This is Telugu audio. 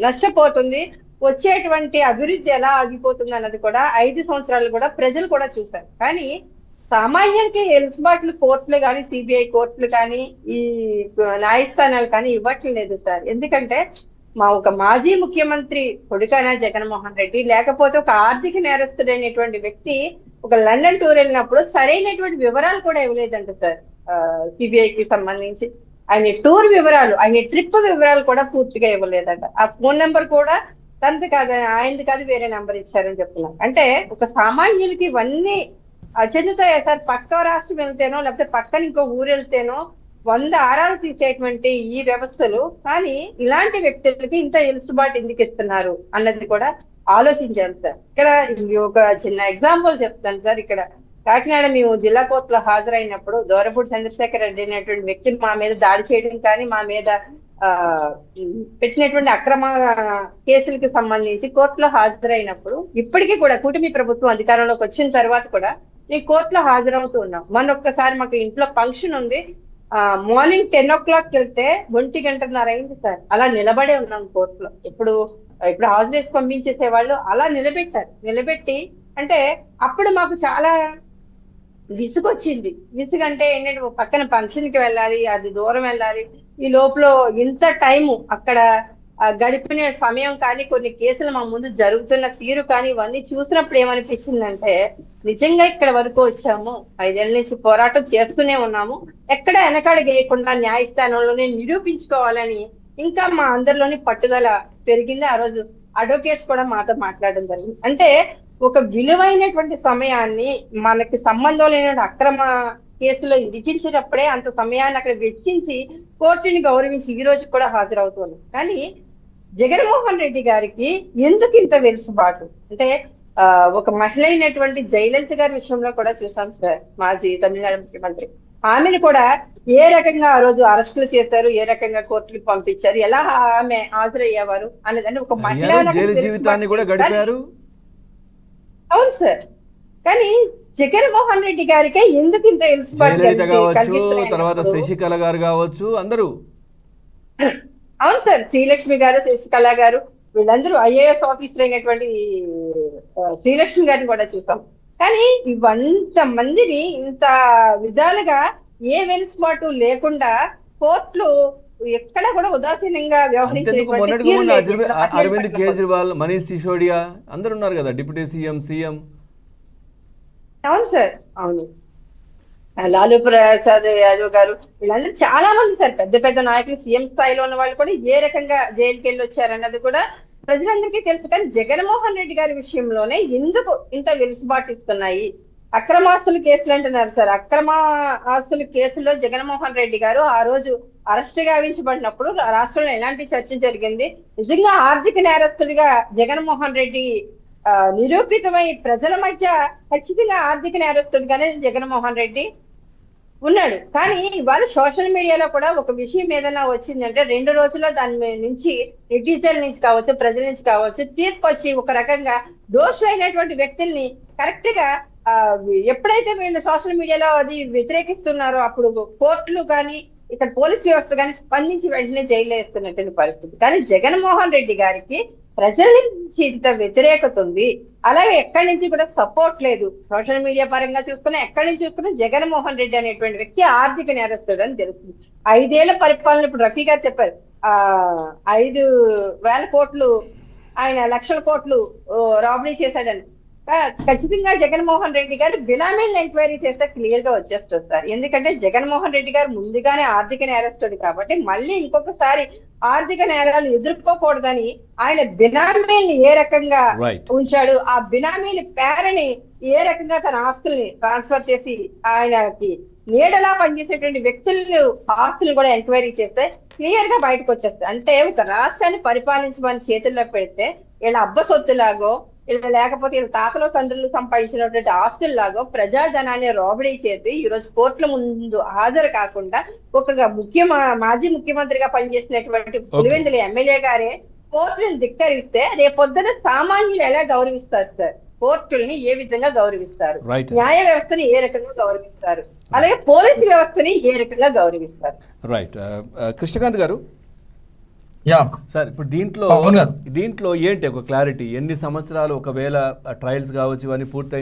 నష్టపోతుంది, వచ్చేటువంటి అభివృద్ధి ఎలా ఆగిపోతుంది అన్నది కూడా 5 సంవత్సరాలు కూడా ప్రజలు కూడా చూశారు. కానీ సామాన్యులకి ఎలిజబెట్లు కోర్టులు కానీ, సిబిఐ కోర్టులు కానీ, ఈ న్యాయస్థానాలు కానీ ఇవ్వట్లేదు సార్. ఎందుకంటే ఒక మాజీ ముఖ్యమంత్రి కొడుకైన జగన్మోహన్ రెడ్డి, లేకపోతే ఒక ఆర్థిక నేరస్తుడైనటువంటి వ్యక్తి ఒక లండన్ టూర్ వెళ్ళినప్పుడు సరైనటువంటి వివరాలు కూడా ఇవ్వలేదంట సార్. సిబిఐకి సంబంధించి ఆయన టూర్ వివరాలు, ఆయన ట్రిప్ వివరాలు కూడా పూర్తిగా ఇవ్వలేదంట. ఆ ఫోన్ నెంబర్ కూడా తనది కాదు, ఆయనది కాదు, వేరే నెంబర్ ఇచ్చారని చెప్తున్నారు. అంటే ఒక సామాన్యులకి ఇవన్నీ చెందుతాయా సార్? పక్క రాష్ట్రం వెళ్తేనో లేకపోతే పక్కన ఇంకో ఊరు వెళ్తేనో 100 ఆరాలు తీసేటువంటి ఈ వ్యవస్థలు, కానీ ఇలాంటి వ్యక్తులకి ఇంత ఎలుసుబాటు ఎందుకు ఇస్తున్నారు అన్నది కూడా ఆలోచించాలి సార్. ఇక్కడ ఒక చిన్న ఎగ్జాంపుల్ చెప్తాను సార్. ఇక్కడ కాకినాడ మేము జిల్లా కోర్టులో హాజరైనప్పుడు దోరపూడి చంద్రశేఖర్ రెడ్డి అనేటువంటి వ్యక్తిని మా మీద దాడి చేయడం కానీ, మా మీద పెట్టినటువంటి అక్రమ కేసులకు సంబంధించి కోర్టులో హాజరైనప్పుడు, ఇప్పటికీ కూడా కూటమి ప్రభుత్వం అధికారంలోకి వచ్చిన తర్వాత కూడా ఈ కోర్టులో హాజరవుతూ ఉన్నాం. ఒక్కసారి మాకు ఇంట్లో ఫంక్షన్ ఉంది, మార్నింగ్ 10 o'clock వెళ్తే 1:30 అయింది సార్. అలా నిలబడే ఉన్నాం కోర్టులో. ఇప్పుడు హౌస్ డేస్ పంపించేసేవాళ్ళు అలా నిలబెట్టి అంటే అప్పుడు మాకు చాలా విసుగొచ్చింది. విసుగంటే ఏంటంటే పక్కన ఫంక్షన్ కి వెళ్ళాలి, అది దూరం వెళ్ళాలి, ఈ లోపల ఇంత టైము అక్కడ గడిపిన సమయం కానీ, కొన్ని కేసులు మా ముందు జరుగుతున్న తీరు కానీ, ఇవన్నీ చూసినప్పుడు ఏమనిపించిందంటే నిజంగా ఇక్కడ వరకు వచ్చాము, 5 ఏళ్ల నుంచి పోరాటం చేస్తూనే ఉన్నాము, ఎక్కడ వెనకాడగేయకుండా న్యాయస్థానంలోనే నిరూపించుకోవాలని ఇంకా మా అందరిలోని పట్టుదల పెరిగింది. ఆ రోజు అడ్వకేట్స్ కూడా మాతో మాట్లాడడం జరిగింది. అంటే ఒక విలువైనటువంటి సమయాన్ని, మనకి సంబంధం లేని అక్రమ కేసులో ఇరికించినప్పుడే అంత సమయాన్ని అక్కడ వెచ్చించి కోర్టుని గౌరవించి ఈ రోజు కూడా హాజరవుతుంది. కానీ జగన్మోహన్ రెడ్డి గారికి ఎందుకు ఇంత వెలుసుబాటు అంటే, ఒక మహిళ అయినటువంటి జయలలిత గారి విషయంలో కూడా చూసాం సార్. మాజీ తమిళనాడు ముఖ్యమంత్రి, ఆమెను కూడా ఏ రకంగా ఆ రోజు అరెస్టులు చేశారు, ఏ రకంగా కోర్టుకి పంపించారు, ఎలా ఆమె హాజరయ్యేవారు అనేదాన్ని ఒక మహిళ జీవితాన్ని కూడా గడిపారు. అవును సార్. కానీ జగన్మోహన్ రెడ్డి గారికే ఎందుకు ఇంత జయలలిత కావచ్చు, తర్వాత శశికళ గారు కావచ్చు, అందరూ. అవును సార్, శ్రీలక్ష్మి గారు, శశికళ గారు, వీళ్ళందరూ ఐఏఎస్ ఆఫీసర్ అయినటువంటి శ్రీలక్ష్మి గారిని కూడా చూసాం. కానీ ఇవంత మందిని ఇంత విధాలుగా ఏ వెలుసుబాటు లేకుండా కోర్టులు ఎక్కడ కూడా ఉదాసీనంగా వ్యవహరించారు. అరవింద్ కేజ్రీవాల్, మనీష్ సిసోడియా అందరు ఉన్నారు కదా, డిప్యూటీ సీఎం. అవును సార్, అవును. లాలూ ప్రసాద్ యాదవ్ గారు, వీళ్ళందరూ చాలా మంది సార్, పెద్ద పెద్ద నాయకులు, సీఎం స్థాయిలో ఉన్న వాళ్ళు కూడా ఏ రకంగా జైలుకి వెళ్ళి వచ్చారన్నది కూడా ప్రజలందరికీ తెలుసు. కానీ జగన్మోహన్ రెడ్డి గారి విషయంలోనే ఎందుకు ఇంత వెలుసుబాటిస్తున్నాయి? అక్రమాస్తుల కేసులు అంటున్నారు సార్. అక్రమ ఆస్తుల కేసుల్లో జగన్మోహన్ రెడ్డి గారు ఆ రోజు అరెస్ట్ గావించబడినప్పుడు రాష్ట్రంలో ఎలాంటి చర్చ జరిగింది? నిజంగా ఆర్థిక నేరస్తుడిగా జగన్మోహన్ రెడ్డి నిరూపితమై ప్రజల మధ్య ఖచ్చితంగా ఆర్థిక నేరస్తుడిగానే జగన్మోహన్ రెడ్డి ఉన్నాడు. కానీ ఇవాళ సోషల్ మీడియాలో కూడా ఒక విషయం ఏదైనా వచ్చిందంటే 2 రోజుల్లో దాని నుంచి నెటిజన్ల నుంచి కావచ్చు, ప్రజల నుంచి కావచ్చు, తీర్పు వచ్చి ఒక రకంగా దోషులైనటువంటి వ్యక్తుల్ని కరెక్ట్ గా ఎప్పుడైతే వీళ్ళు సోషల్ మీడియాలో అది వ్యతిరేకిస్తున్నారో అప్పుడు కోర్టులు కానీ, ఇక్కడ పోలీస్ వ్యవస్థ కానీ స్పందించి వెంటనే జైలు వేస్తున్నటువంటి పరిస్థితి. కానీ జగన్మోహన్ రెడ్డి గారికి ప్రజల నుంచి ఇంత వ్యతిరేకత ఉంది, అలాగే ఎక్కడి నుంచి కూడా సపోర్ట్ లేదు. సోషల్ మీడియా పరంగా చూసుకున్నా, ఎక్కడి నుంచి చూసుకున్నా జగన్మోహన్ రెడ్డి అనేటువంటి వ్యక్తి ఆర్థిక నేరస్తుడు అని తెలుస్తుంది. 5 ఏళ్ల పరిపాలన, ఇప్పుడు రఫీ గారు చెప్పారు, 5,000 కోట్లు, ఆయన 1,00,000 కోట్లు రాబరీ చేశాడని. ఖచ్చితంగా జగన్మోహన్ రెడ్డి గారు బినామీలను ఎంక్వైరీ చేస్తే క్లియర్ గా వచ్చేస్తుంది సార్. ఎందుకంటే జగన్మోహన్ రెడ్డి గారు ముందుగానే ఆర్థిక నేరస్తుడు కాబట్టి మళ్ళీ ఇంకొకసారి ఆర్థిక నేరాలు ఎదుర్కోకూడదని ఆయన బినామీల్ని ఏ రకంగా ఉంచాడు, ఆ బినామీల పేరుని ఏ రకంగా తన ఆస్తుల్ని ట్రాన్స్ఫర్ చేసి ఆయనకి నీడలా పనిచేసేటువంటి వ్యక్తులు ఆస్తులు కూడా ఎంక్వైరీ చేస్తే క్లియర్ గా బయటకు వచ్చేస్తాయి. అంటే ఒక రాష్ట్రాన్ని పరిపాలించమని చేతుల్లో పెడితే వీళ్ళ అబ్బ సొత్తులాగో, ఇలా లేకపోతే తాతలో తండ్రులు సంపాదించినటువంటి ఆస్తుల్లాగో ప్రజాధనాన్ని రాబరీ చేసి ఈ రోజు కోర్టుల ముందు హాజరు కాకుండా ఒక మాజీ ముఖ్యమంత్రిగా పనిచేసినటువంటి పులివెందుల ఎమ్మెల్యే గారే కోర్టులను ధిక్కరిస్తే రేపొద్దున సామాన్యులు ఎలా గౌరవిస్తారు సార్? కోర్టుల్ని ఏ విధంగా గౌరవిస్తారు? న్యాయ వ్యవస్థని ఏ రకంగా గౌరవిస్తారు? అలాగే పోలీసు వ్యవస్థని ఏ రకంగా గౌరవిస్తారు? రైట్. కృష్ణకాంత్ గారు, యా సార్ ఇప్పుడు దీంట్లో పవన్ గారు దీంట్లో ఏంటి ఒక క్లారిటీ, ఎన్ని సంవత్సరాలు ఒకవేళ ట్రయల్స్ కావచ్చు ఇవన్నీ పూర్తయి